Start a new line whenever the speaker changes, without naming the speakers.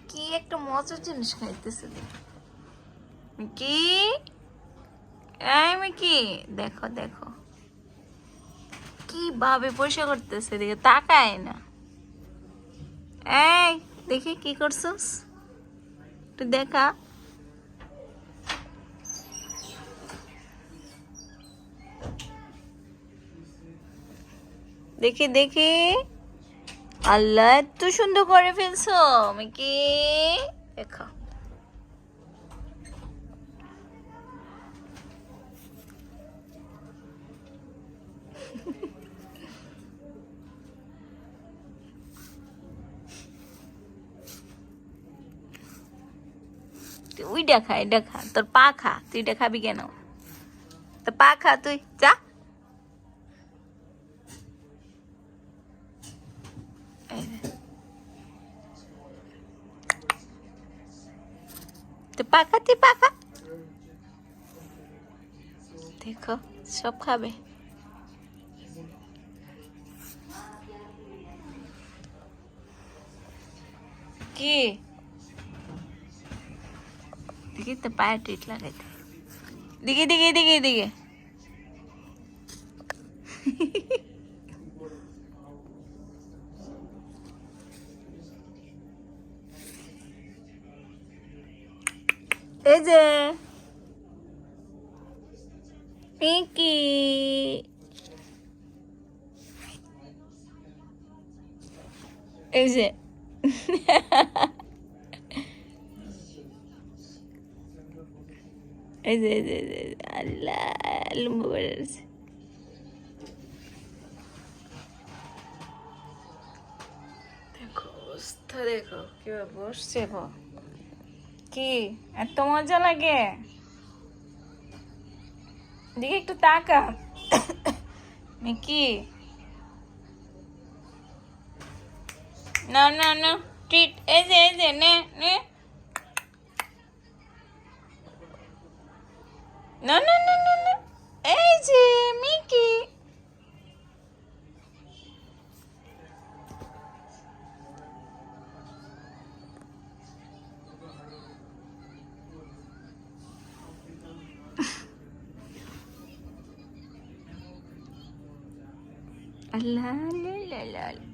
কি একটা মজার জিনিস খাইতেছে মিকি। এই মিকি, দেখো দেখো কিভাবে পয়সা করতেছে, দেখে তাকায় না। এই দেখি কি করছস, একটু দেখা। দেখি দেখি, আল্লাহ এত সুন্দর করে ফেলছো মিকি, দেখো। ওইটা খা, এটা খা, তোর পা খা, তুই এটা খাবি কেন? তোর পা খা, তুই যা। তুই পা খা, তুই পা খা। দেখো সব খাবে। কি দেখি তো পায়ে টিট লাগাইতে, দিকে দিকে দিকে দিকে। এই যে পিঙ্কি, এই যে এই যে এই যে আল্লাহ লম্বা বেড়ে গেছে। দেখো অবস্থা, দেখো কিভাবে বসছে গো। কি এত মজা লাগে, দেখি একটু তাকা মিকি। না না না, ট্রিট, এই যে নে নে। না না না না না, এই যে মিকি। আল্লাহ লা লা লা লা।